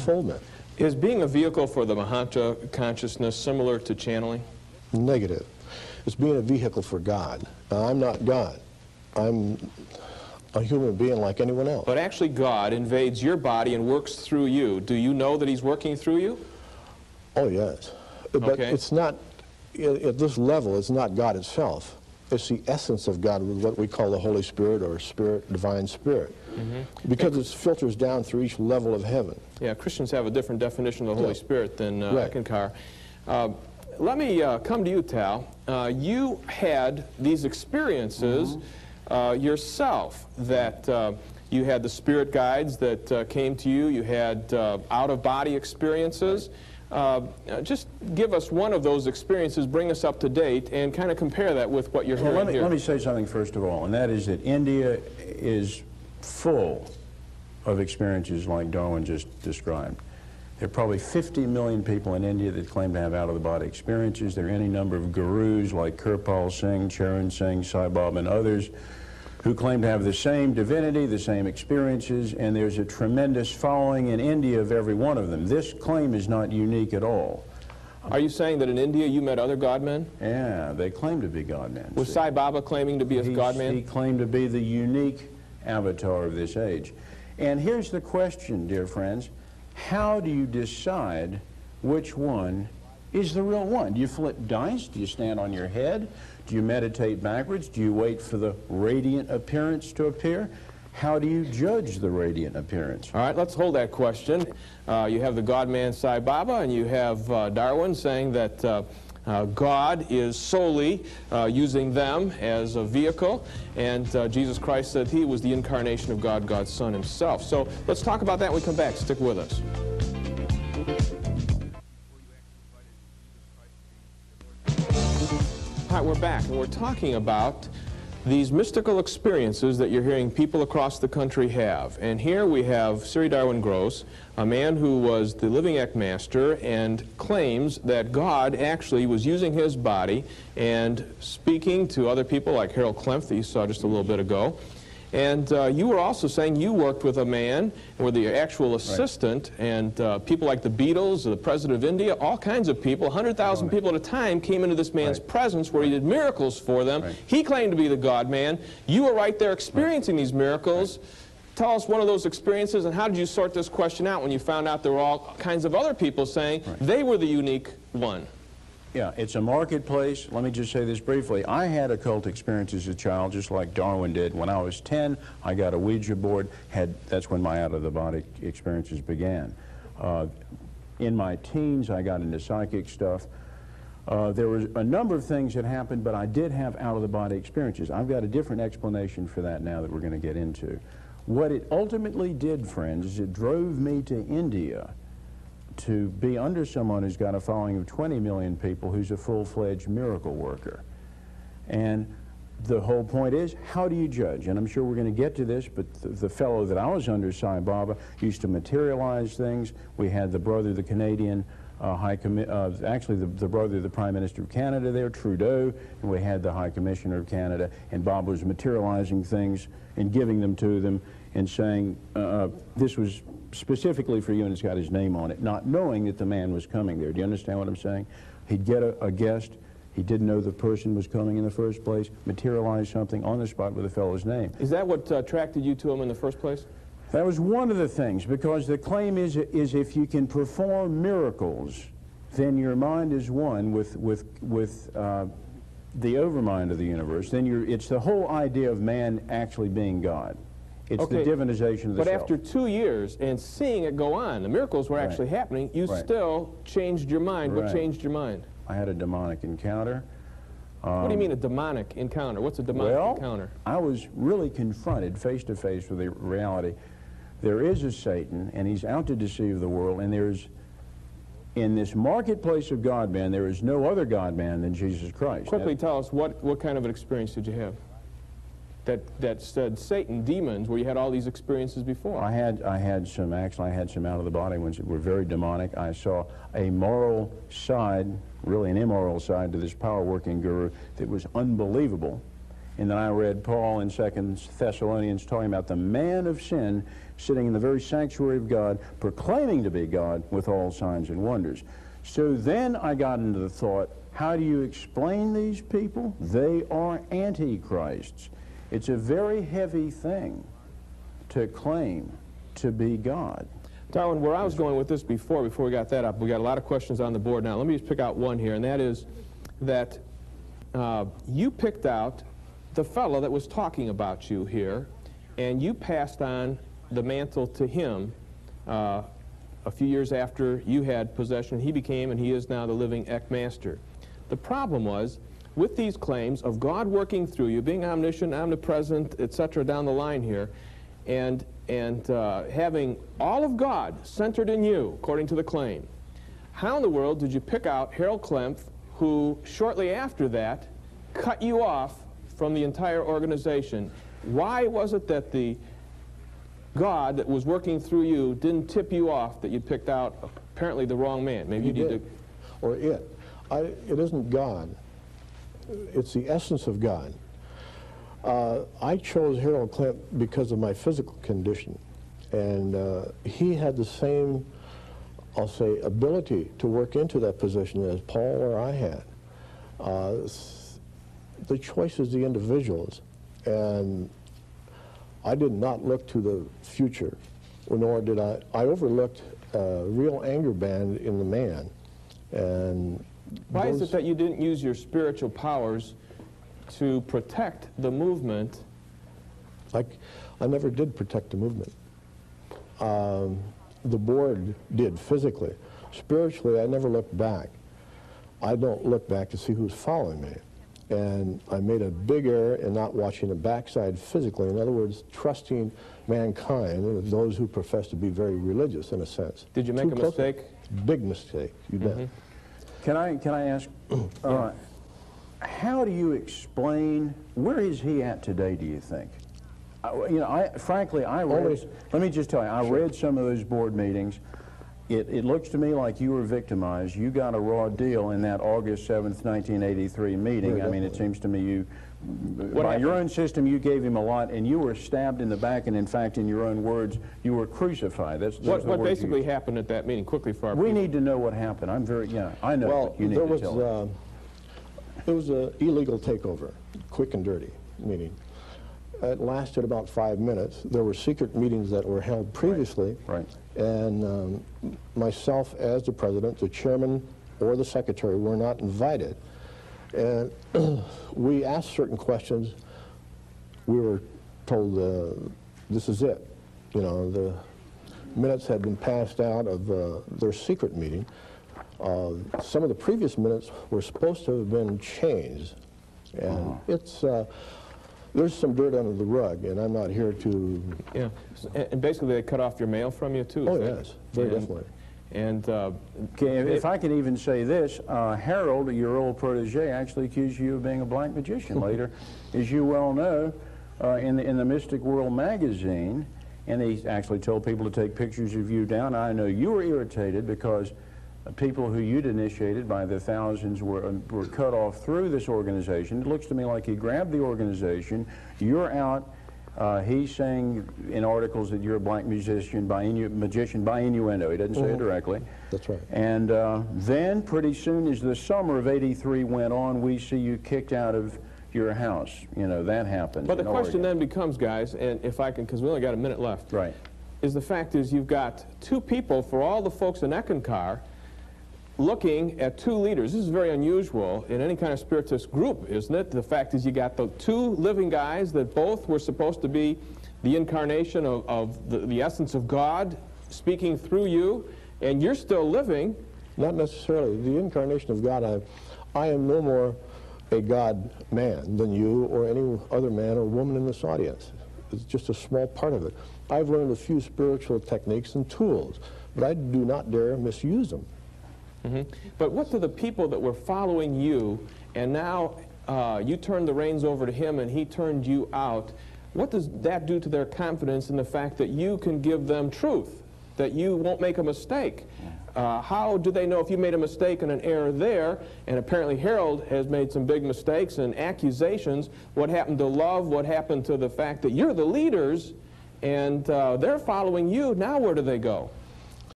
unfoldment. Is being a vehicle for the Mahanta consciousness similar to channeling? Negative. It's being a vehicle for God. Now, I'm not God. I'm a human being like anyone else. But actually God invades your body and works through you. Do you know that he's working through you? Oh, yes. But it's not, at this level, it's not God itself. It's the essence of God, what we call the Holy Spirit or Spirit, Divine Spirit. Because it filters down through each level of heaven. Yeah, Christians have a different definition of the Holy Spirit than Eckankar. Let me come to you, Tal. You had these experiences yourself, that you had the spirit guides that came to you, you had out-of-body experiences. Just give us one of those experiences, bring us up to date, and kind of compare that with what you're hearing here. Let me say something first of all, and that is that India is full of experiences like Darwin just described. There are probably 50 million people in India that claim to have out-of-the-body experiences. There are any number of gurus like Kirpal Singh, Charan Singh, Sai Baba, and others who claim to have the same divinity, the same experiences, and there's a tremendous following in India of every one of them. This claim is not unique at all. Are you saying that in India you met other God-men? Yeah, they claim to be God-men. Was Sai Baba claiming to be a God-man? He claimed to be the unique avatar of this age. And here's the question, dear friends. How do you decide which one is the real one? Do you flip dice? Do you stand on your head? Do you meditate backwards? Do you wait for the radiant appearance to appear? How do you judge the radiant appearance? All right, let's hold that question. You have the God-man Sai Baba, and you have Darwin saying that God is solely using them as a vehicle, and Jesus Christ said he was the incarnation of God, God's Son himself. So let's talk about that when we come back. Stick with us. All right, we're back, and we're talking about these mystical experiences that you're hearing people across the country have. And here we have Sri Darwin Gross, a man who was the living Eckmaster and claims that God actually was using his body and speaking to other people like Harold Klemp that you saw just a little bit ago. And you were also saying you worked with a man, were the actual assistant, and people like the Beatles, the President of India, all kinds of people, 100,000 people at a time came into this man's presence where he did miracles for them. He claimed to be the God-man. You were right there experiencing these miracles. Tell us one of those experiences, and how did you sort this question out when you found out there were all kinds of other people saying they were the unique one? Yeah, it's a marketplace. Let me just say this briefly. I had occult experiences as a child, just like Darwin did. When I was 10, I got a Ouija board. That's when my out-of-the-body experiences began. In my teens, I got into psychic stuff. There was a number of things that happened, but I did have out-of-the-body experiences. I've got a different explanation for that now that we're going to get into. What it ultimately did, friends, is it drove me to India to be under someone who's got a following of 20 million people, who's a full-fledged miracle worker. And the whole point is, how do you judge? And I'm sure we're going to get to this, but the fellow that I was under, Sai Baba, used to materialize things. We had the brother, the Canadian actually the brother of the Prime Minister of Canada there, Trudeau, and we had the High Commissioner of Canada, and Bob was materializing things and giving them to them and saying, this was specifically for you, and it's got his name on it, not knowing that the man was coming there. Do you understand what I'm saying? He'd get a guest, he didn't know the person was coming in the first place, materialize something on the spot with the fellow's name. Is that what attracted you to him in the first place? That was one of the things, because the claim is if you can perform miracles, then your mind is one with the overmind of the universe. Then it's the whole idea of man actually being God. It's the divinization of the self. But after 2 years and seeing it go on, the miracles were actually happening, you still changed your mind. What changed your mind? I had a demonic encounter. What do you mean a demonic encounter? What's a demonic encounter? I was really confronted face to face with the reality. There is a Satan, and he's out to deceive the world, and in this marketplace of God-man, there is no other God-man than Jesus Christ. Quickly tell us, what kind of an experience did you have? That said Satan, demons, where you had all these experiences before. I had some out-of-the-body ones that were very demonic. I saw a moral side, really an immoral side to this power-working guru that was unbelievable. And then I read Paul in 2 Thessalonians talking about the man of sin sitting in the very sanctuary of God, proclaiming to be God with all signs and wonders. So then I got into the thought, how do you explain these people? They are antichrists. It's a very heavy thing to claim to be God. Darwin, where I was going with this before we got that up, we got a lot of questions on the board now. Let me just pick out one here, and that is that you picked out the fellow that was talking about you here, and you passed on the mantle to him a few years after you had possession. He became, and he is now, the living Eckmaster. The problem was, with these claims of God working through you, being omniscient, omnipresent, etc., down the line here, and having all of God centered in you, according to the claim, how in the world did you pick out Harold Klemp, who shortly after that cut you off from the entire organization? Why was it that the God that was working through you didn't tip you off that you picked out apparently the wrong man? Maybe you need to... Or it. It isn't God. It's the essence of God. I chose Harold Klemp because of my physical condition, and he had the same, I'll say, ability to work into that position as Paul or I had. The choice is the individual's, and I did not look to the future, nor did I overlooked a real anger band in the man. And why is it that you didn't use your spiritual powers to protect the movement? I never did protect the movement. The board did physically. Spiritually, I never looked back. I don't look back to see who's following me. And I made a big error in not watching the backside physically. In other words, trusting mankind, and those who profess to be very religious in a sense. Did you make a mistake? Big mistake, you bet. Can I ask, how do you explain, where is he at today, do you think? Frankly, I read, let me just tell you, I read some of those board meetings. It looks to me like you were victimized. You got a raw deal in that August 7th, 1983 meeting. I mean, it seems to me you, by your own system, you gave him a lot, and you were stabbed in the back, and in fact, in your own words, you were crucified. That's what basically happened at that meeting, quickly for our people. We need to know what happened. I'm very, I know, well, but you need to tell us. It was an illegal takeover, quick and dirty meeting. It lasted about 5 minutes. There were secret meetings that were held previously. Right. And myself as the president, the chairman, or the secretary were not invited. And we asked certain questions. We were told, this is it. You know, the minutes had been passed out of their secret meeting. Some of the previous minutes were supposed to have been changed. And it's... there's some dirt under the rug, and I'm not here to... Yeah, and basically they cut off your mail from you, too. Oh, yes, very definitely. And if I can even say this, Harold, your old protege, actually accused you of being a black magician later. As you well know, in the Mystic World magazine, and he actually told people to take pictures of you down. I know you were irritated because people who you'd initiated by the thousands were cut off through this organization. It looks to me like he grabbed the organization. You're out. He's saying in articles that you're a black magician by innuendo. He doesn't say it directly. That's right. And then pretty soon as the summer of '83 went on, we see you kicked out of your house. You know, that happened. But the question then becomes, guys, and if I can, because we only got a minute left. Right. Is the fact is you've got two people, for all the folks in Eckankar, looking at two leaders. This is very unusual in any kind of spiritist group, isn't it? The fact is you got the two living guys that both were supposed to be the incarnation of the essence of God speaking through you, and you're still living. Not necessarily. The incarnation of God, I am no more a God-man than you or any other man or woman in this audience. It's just a small part of it. I've learned a few spiritual techniques and tools, but I do not dare misuse them. But what do the people that were following you, and now you turned the reins over to him and he turned you out, what does that do to their confidence in the fact that you can give them truth that you won't make a mistake. How do they know if you made a mistake and an error there? And apparently Harold has made some big mistakes and accusations. What happened to love? What happened to the fact that you're the leaders and they're following you? Now where do they go?